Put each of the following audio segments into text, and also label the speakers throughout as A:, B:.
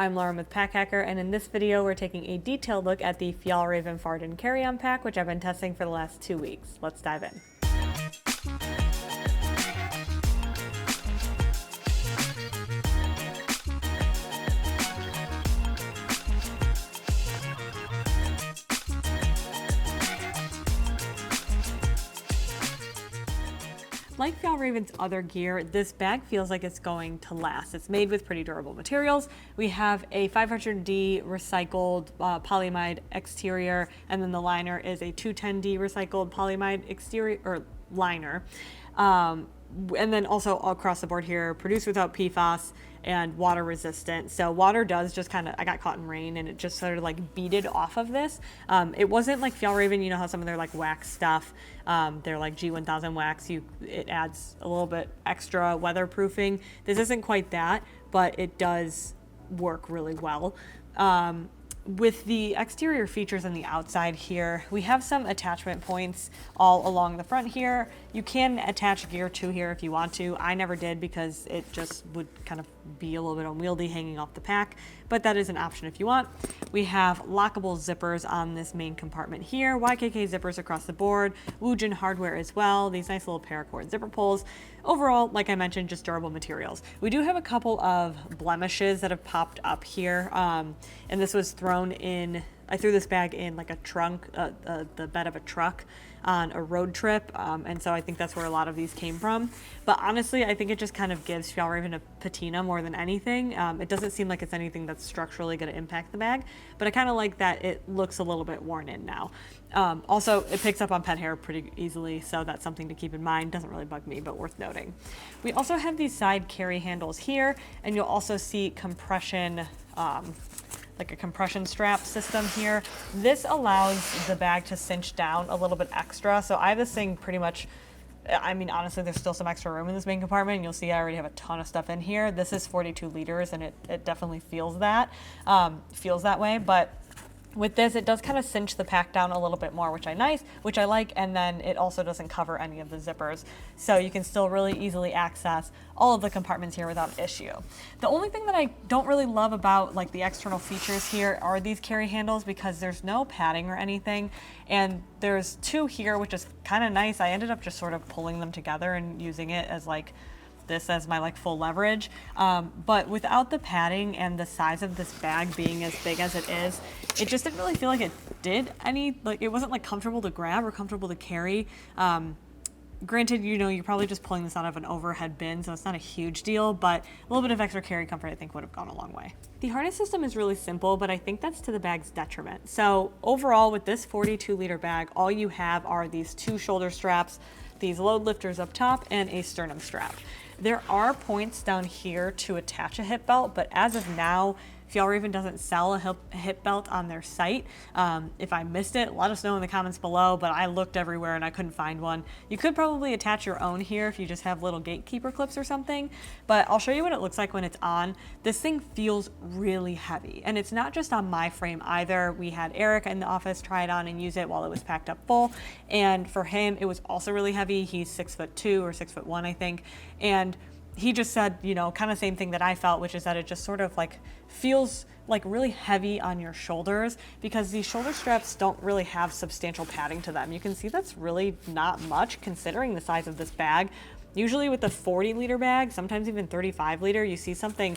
A: I'm Lauren with Pack Hacker, and in this video we're taking a detailed look at the Fjallraven Farden Carry-On Pack, which I've been testing for the last 2 weeks. Let's dive in. Like Fjallraven's other gear, this bag feels like it's going to last. It's made with pretty durable materials. We have a 500D recycled polyamide exterior, and then the liner is a 210D recycled polyamide exterior or liner. And then also across the board here, produced without PFAS and water resistant. So water does just kind of, I got caught in rain and it just sort of like beaded off of this. It wasn't like Fjallraven, you know how some of their like wax stuff, they're like G1000 wax, it adds a little bit extra weatherproofing. This isn't quite that, but it does work really well. With the exterior features on the outside here, we have some attachment points all along the front here. You can attach gear to here if you want to. I never did because it just would kind of be a little bit unwieldy hanging off the pack, but that is an option if you want. We have lockable zippers on this main compartment here, YKK zippers across the board, Woojin hardware as well, these nice little paracord zipper pulls. Overall, like I mentioned, just durable materials. We do have a couple of blemishes that have popped up here, and this was thrown in, I threw this bag in like a trunk, the bed of a truck on a road trip, and so I think that's where a lot of these came from. But honestly, I think it just kind of gives Fjallraven a patina more than anything. It doesn't seem like it's anything that's structurally going to impact the bag, but I kind of like that it looks a little bit worn in now. Also, it picks up on pet hair pretty easily, so that's something to keep in mind. Doesn't really bug me, but worth noting. We also have these side carry handles here, and you'll also see compression, like a compression strap system here. This allows the bag to cinch down a little bit extra. So I have this thing pretty much, I mean, honestly, there's still some extra room in this main compartment, and you'll see I already have a ton of stuff in here. This is 42 liters, and it definitely feels that way, but with this, it does kind of cinch the pack down a little bit more, which I like, and then it also doesn't cover any of the zippers. So you can still really easily access all of the compartments here without issue. The only thing that I don't really love about like the external features here are these carry handles, because there's no padding or anything, and there's two here, which is kind of nice. I ended up just sort of pulling them together and using it as like this as my like full leverage, but without the padding and the size of this bag being as big as it is, it just didn't really feel like it did any, like it wasn't like comfortable to grab or comfortable to carry. Granted, you know, you're probably just pulling this out of an overhead bin, so it's not a huge deal, but a little bit of extra carry comfort I think would have gone a long way. The harness system is really simple, but I think that's to the bag's detriment. So overall, with this 42-liter bag, all you have are these two shoulder straps, these load lifters up top, and a sternum strap. There are points down here to attach a hip belt, but as of now, Fjallraven doesn't sell a hip belt on their site. If I missed it, let us know in the comments below, but I looked everywhere and I couldn't find one. You could probably attach your own here if you just have little gatekeeper clips or something, but I'll show you what it looks like when it's on. This thing feels really heavy, and it's not just on my frame either. We had Eric in the office try it on and use it while it was packed up full, and for him, it was also really heavy. He's 6'2" or 6'1", I think, and he just said, you know, kind of same thing that I felt, which is that it just sort of like feels like really heavy on your shoulders, because these shoulder straps don't really have substantial padding to them. You can see that's really not much considering the size of this bag. Usually with the 40-liter bag, sometimes even 35-liter, you see something,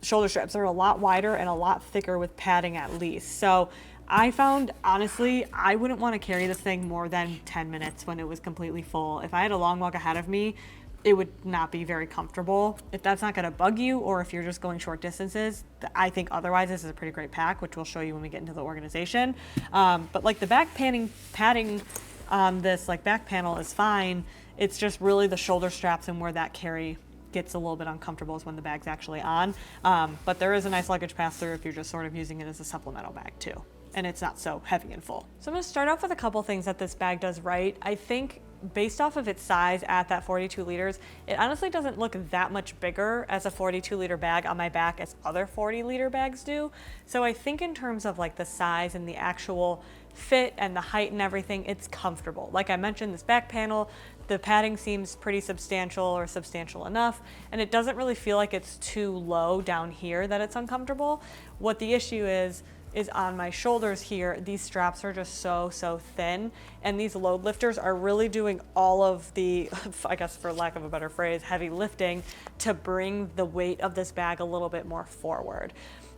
A: shoulder straps are a lot wider and a lot thicker with padding at least. So I found, honestly, I wouldn't want to carry this thing more than 10 minutes when it was completely full. If I had a long walk ahead of me, it would not be very comfortable. If that's not going to bug you, or if you're just going short distances, I think otherwise this is a pretty great pack, which we'll show you when we get into the organization. But like the back padding on this like back panel is fine. It's just really the shoulder straps and where that carry gets a little bit uncomfortable is when the bag's actually on. But there is a nice luggage pass through if you're just sort of using it as a supplemental bag too, and it's not so heavy and full. So I'm going to start off with a couple things that this bag does right. I think based off of its size at that 42 liters, it honestly doesn't look that much bigger as a 42 liter bag on my back as other 40 liter bags do. So I think in terms of like the size and the actual fit and the height and everything, it's comfortable. Like I mentioned, this back panel, the padding seems pretty substantial or substantial enough, and it doesn't really feel like it's too low down here that it's uncomfortable. What the issue is on my shoulders here, these straps are just so thin, and these load lifters are really doing all of the, I guess for lack of a better phrase, heavy lifting to bring the weight of this bag a little bit more forward.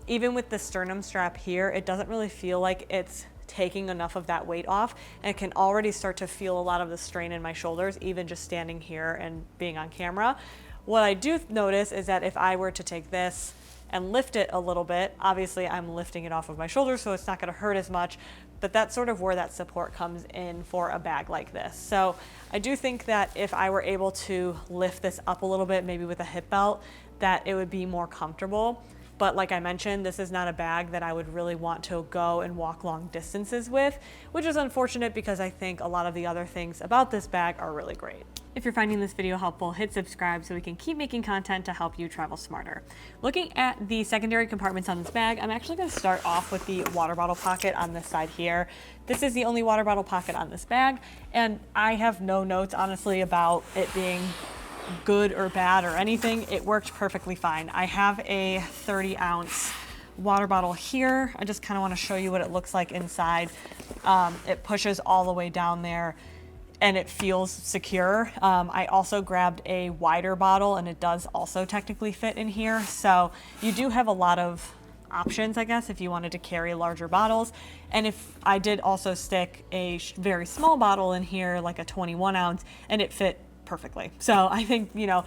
A: Even with the sternum strap here, it doesn't really feel like it's taking enough of that weight off, and it can already start to feel a lot of the strain in my shoulders, even just standing here and being on camera. What I do notice is that if I were to take this and lift it a little bit, obviously I'm lifting it off of my shoulders, so it's not going to hurt as much, but that's sort of where that support comes in for a bag like this. So I do think that if I were able to lift this up a little bit, maybe with a hip belt, that it would be more comfortable. But like I mentioned, this is not a bag that I would really want to go and walk long distances with, which is unfortunate because I think a lot of the other things about this bag are really great. If you're finding this video helpful, hit subscribe so we can keep making content to help you travel smarter. Looking at the secondary compartments on this bag, I'm actually going to start off with the water bottle pocket on this side here. This is the only water bottle pocket on this bag, and I have no notes honestly about it being good or bad or anything. It worked perfectly fine. I have a 30-ounce water bottle here. I just kind of want to show you what it looks like inside. It pushes all the way down there and it feels secure. I also grabbed a wider bottle, and it does also technically fit in here. So you do have a lot of options, I guess, if you wanted to carry larger bottles. And if I did also stick a very small bottle in here, like a 21 ounce, and it fit perfectly. So I think, you know,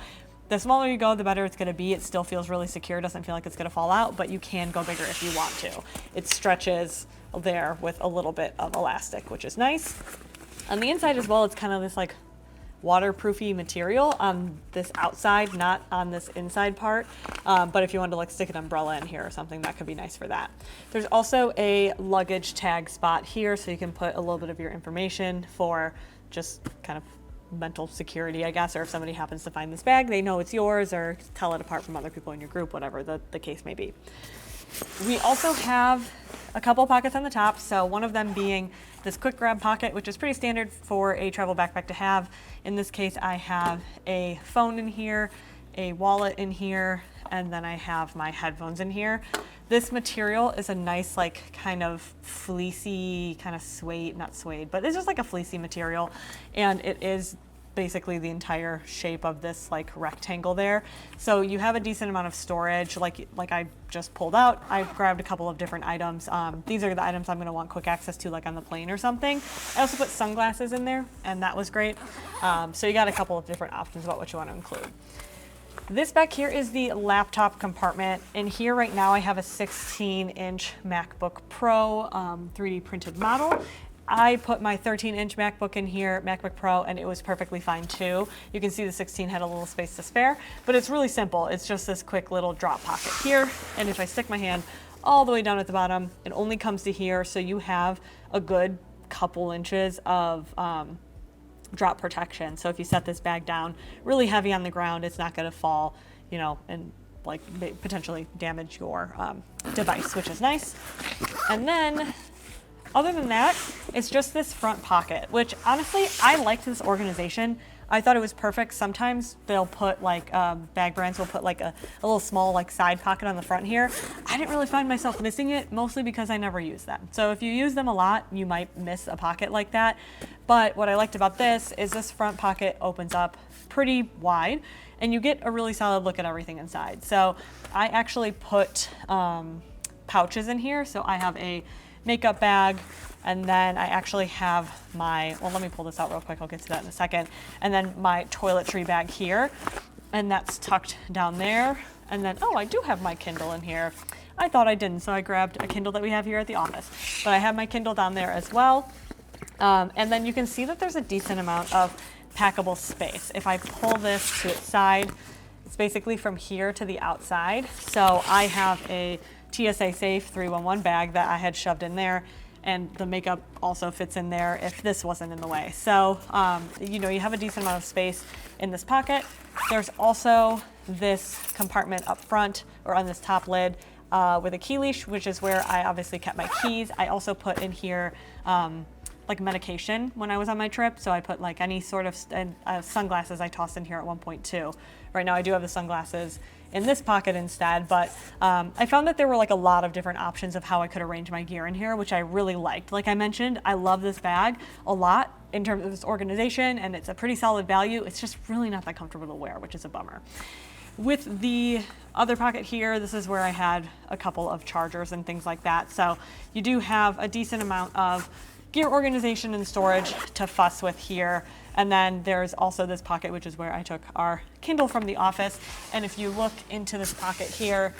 A: the smaller you go, the better it's going to be. It still feels really secure, doesn't feel like it's going to fall out, but you can go bigger if you want to. It stretches there with a little bit of elastic, which is nice. On the inside as well, it's kind of this like waterproofy material on this outside, not on this inside part. But if you wanted to like stick an umbrella in here or something, that could be nice for that. There's also a luggage tag spot here, so you can put a little bit of your information for just kind of mental security, I guess, or if somebody happens to find this bag, they know it's yours, or tell it apart from other people in your group, whatever the case may be. We also have a couple pockets on the top, so one of them being this quick grab pocket, which is pretty standard for a travel backpack to have. In this case, I have a phone in here, a wallet in here, and then I have my headphones in here. This material is a nice, like, kind of fleecy, kind of suede, not suede, but it's just like a fleecy material, and it is basically the entire shape of this like rectangle there. So you have a decent amount of storage. Like I just pulled out, I grabbed a couple of different items. These are the items I'm going to want quick access to, like on the plane or something. I also put sunglasses in there, and that was great. So you got a couple of different options about what you want to include. This back here is the laptop compartment. In here right now I have a 16-inch MacBook Pro 3D printed model. I put my 13-inch MacBook in here, MacBook Pro, and it was perfectly fine too. You can see the 16 had a little space to spare, but it's really simple. It's just this quick little drop pocket here, and if I stick my hand all the way down at the bottom, it only comes to here, so you have a good couple inches of drop protection. So if you set this bag down really heavy on the ground, it's not going to fall, you know, and like potentially damage your device, which is nice. And then other than that, it's just this front pocket, which honestly, I liked this organization. I thought it was perfect. Sometimes they'll put like, bag brands will put like a little small like side pocket on the front here. I didn't really find myself missing it, mostly because I never use them. So if you use them a lot, you might miss a pocket like that. But what I liked about this is this front pocket opens up pretty wide, and you get a really solid look at everything inside. So I actually put pouches in here. So I have a makeup bag, and then I actually have my, well, let me pull this out real quick, I'll get to that in a second, and then my toiletry bag here, and that's tucked down there. And then, oh, I do have my Kindle in here. I thought I didn't, so I grabbed a Kindle that we have here at the office, but I have my Kindle down there as well. And then you can see that there's a decent amount of packable space. If I pull this to its side, it's basically from here to the outside. So I have a TSA safe 311 bag that I had shoved in there. and the makeup also fits in there if this wasn't in the way. So, you know, you have a decent amount of space in this pocket. There's also this compartment up front or on this top lid with a key leash, which is where I obviously kept my keys. I also put in here like medication when I was on my trip. So I put like any sort of sunglasses I tossed in here at one point too. Right now I do have the sunglasses in this pocket instead, but I found that there were like a lot of different options of how I could arrange my gear in here, which I really liked. Like I mentioned, I love this bag a lot in terms of its organization, and it's a pretty solid value. It's just really not that comfortable to wear, which is a bummer. With the other pocket here, this is where I had a couple of chargers and things like that. So you do have a decent amount of gear organization and storage to fuss with here. And then there's also this pocket, which is where I took our Kindle from the office. And if you look into this pocket here,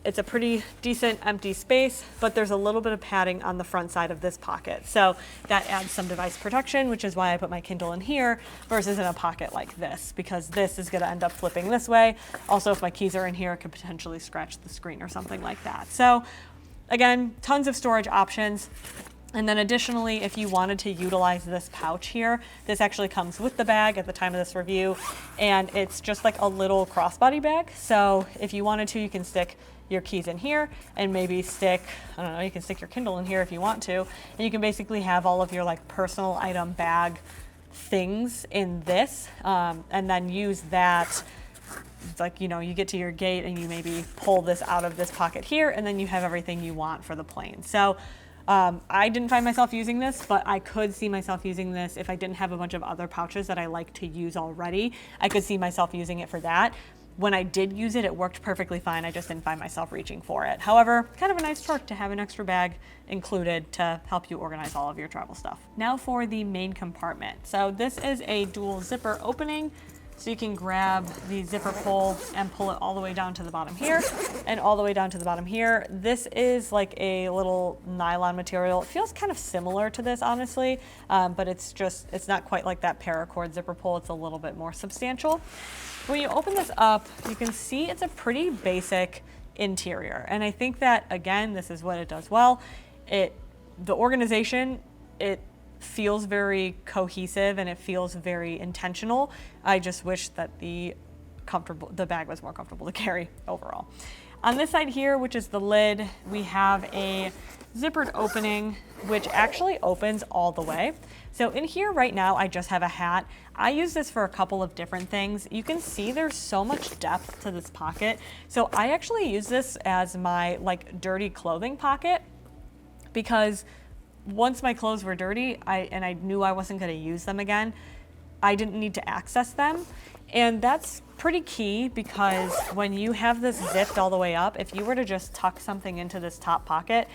A: it's a pretty decent empty space, but there's a little bit of padding on the front side of this pocket. So that adds some device protection, which is why I put my Kindle in here versus in a pocket like this, because this is gonna end up flipping this way. Also, if my keys are in here, it could potentially scratch the screen or something like that. So again, tons of storage options. And then additionally, if you wanted to utilize this pouch here, this actually comes with the bag at the time of this review, and it's just like a little crossbody bag. So if you wanted to, you can stick your keys in here and maybe stick, I don't know, you can stick your Kindle in here if you want to, and you can basically have all of your like personal item bag things in this, and then use that. It's like, you know, you get to your gate and you maybe pull this out of this pocket here, and then you have everything you want for the plane. So I didn't find myself using this, but I could see myself using this if I didn't have a bunch of other pouches that I like to use already. I could see myself using it for that. When I did use it, it worked perfectly fine. I just didn't find myself reaching for it. However, kind of a nice perk to have an extra bag included to help you organize all of your travel stuff. Now for the main compartment. So this is a dual zipper opening. So you can grab the zipper pull and pull it all the way down to the bottom here and all the way down to the bottom here. This is like a little nylon material. It feels kind of similar to this, honestly, but it's not quite like that paracord zipper pull. It's a little bit more substantial. When you open this up, you can see it's a pretty basic interior. And I think that, again, this is what it does well. The organization, it feels very cohesive and it feels very intentional. I just wish that the bag was more comfortable to carry overall. On this side here, which is the lid, we have a zippered opening, which actually opens all the way. So in here right now, I just have a hat. I use this for a couple of different things. You can see there's so much depth to this pocket. So I actually use this as my like dirty clothing pocket, because once my clothes were dirty and I knew I wasn't going to use them again, I didn't need to access them. And that's pretty key, because when you have this zipped all the way up, if you were to just tuck something into this top pocket,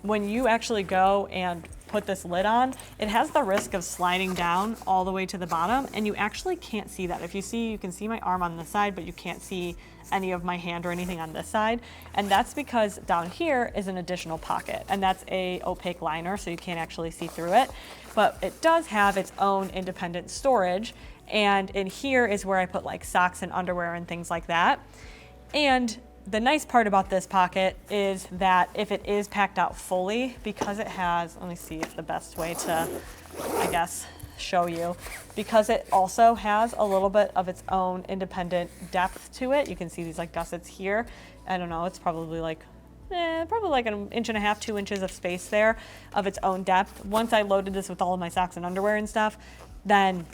A: when you actually go and put this lid on, it has the risk of sliding down all the way to the bottom, and you actually can't see that. If you see, you can see my arm on this side, but you can't see any of my hand or anything on this side. And that's because down here is an additional pocket, and that's a opaque liner, so you can't actually see through it. But it does have its own independent storage, and in here is where I put like socks and underwear and things like that. And the nice part about this pocket is that if it is packed out fully, because it has, let me see if the best way to, I guess, show you, because it also has a little bit of its own independent depth to it. You can see these like gussets here. I don't know, it's probably like an inch and a half, 2 inches of space there of its own depth. Once I loaded this with all of my socks and underwear and stuff, then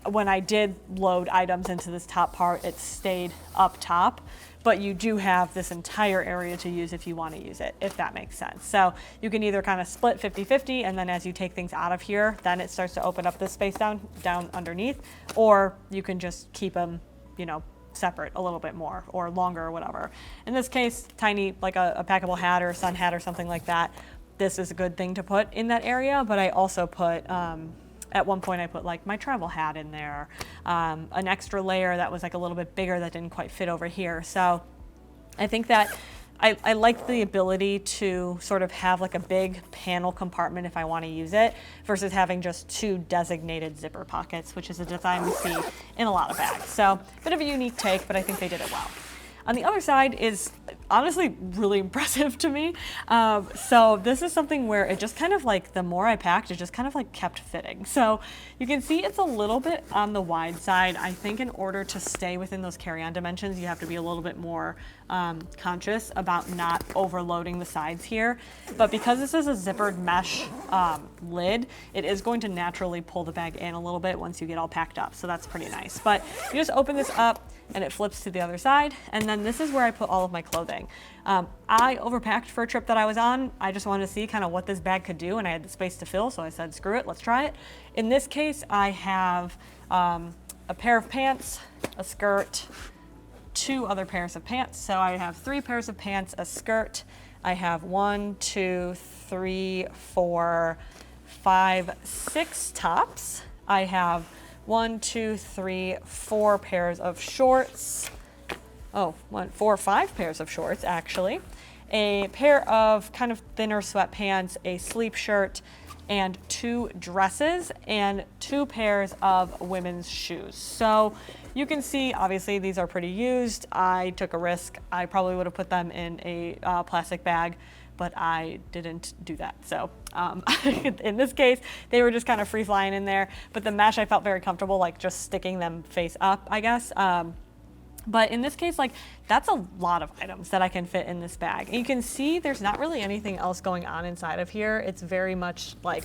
A: when I did load items into this top part, it stayed up top. But you do have this entire area to use if you want to use it, if that makes sense. So you can either kind of split 50-50, and then as you take things out of here, then it starts to open up this space down underneath, or you can just keep them, you know, separate a little bit more or longer or whatever. In this case, tiny, like a packable hat or a sun hat or something like that, this is a good thing to put in that area. But I also put, at one point I put like my travel hat in there, an extra layer that was like a little bit bigger that didn't quite fit over here. So I think that I like the ability to sort of have like a big panel compartment if I want to use it, versus having just 2 designated zipper pockets, which is a design we see in a lot of bags. So a bit of a unique take, but I think they did it well. On the other side is honestly really impressive to me. So this is something where it just kind of like, the more I packed, it just kind of like kept fitting. So you can see it's a little bit on the wide side. I think in order to stay within those carry-on dimensions, you have to be a little bit more conscious about not overloading the sides here. But because this is a zippered mesh lid, it is going to naturally pull the bag in a little bit once you get all packed up. So that's pretty nice. But you just open this up and it flips to the other side. And then this is where I put all of my clothing. I overpacked for a trip that I was on. I just wanted to see kind of what this bag could do, and I had the space to fill, so I said, screw it, let's try it. In this case, I have a pair of pants, a skirt, 2 other pairs of pants. So I have 3 pairs of pants, a skirt. I have 1, 2, 3, 4, 5, 6 tops. I have 1, 2, 3, 4 pairs of shorts. Oh, 4 or 5 pairs of shorts, actually. A pair of kind of thinner sweatpants, a sleep shirt, and 2 dresses, and 2 pairs of women's shoes. So you can see, obviously, these are pretty used. I took a risk. I probably would have put them in a plastic bag, but I didn't do that. So in this case, they were just kind of free flying in there. But the mesh, I felt very comfortable, like just sticking them face up, I guess. But in this case, like, that's a lot of items that I can fit in this bag. And you can see there's not really anything else going on inside of here. It's very much like,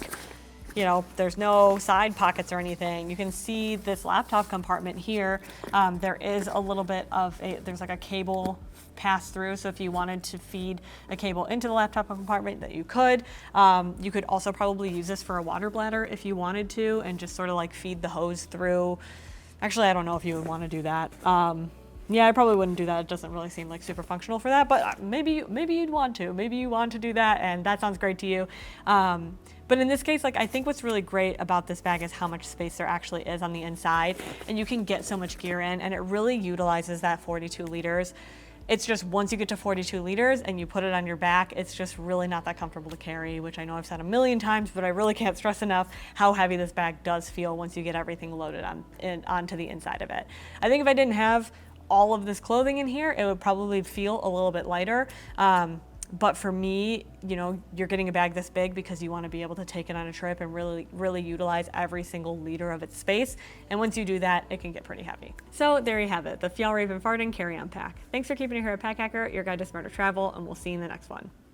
A: you know, there's no side pockets or anything. You can see this laptop compartment here. There is a little bit of there's like a cable pass through. So if you wanted to feed a cable into the laptop compartment, that you could. You could also probably use this for a water bladder if you wanted to, and just sort of like feed the hose through. Actually, I don't know if you would want to do that. Yeah, I probably wouldn't do that. It doesn't really seem like super functional for that, but maybe you'd want to. Maybe you want to do that, and that sounds great to you. But in this case, like, I think what's really great about this bag is how much space there actually is on the inside, and you can get so much gear in, and it really utilizes that 42 liters. It's just once you get to 42 liters and you put it on your back, it's just really not that comfortable to carry, which I know I've said a million times, but I really can't stress enough how heavy this bag does feel once you get everything loaded onto the inside of it. I think if I didn't have all of this clothing in here, it would probably feel a little bit lighter. But for me, you know, you're getting a bag this big because you want to be able to take it on a trip and really utilize every single liter of its space. And once you do that, it can get pretty heavy. So there you have it, the Fjallraven Farden Carry-On Pack. Thanks for keeping it here at Pack Hacker, your guide to smarter travel, and we'll see you in the next one.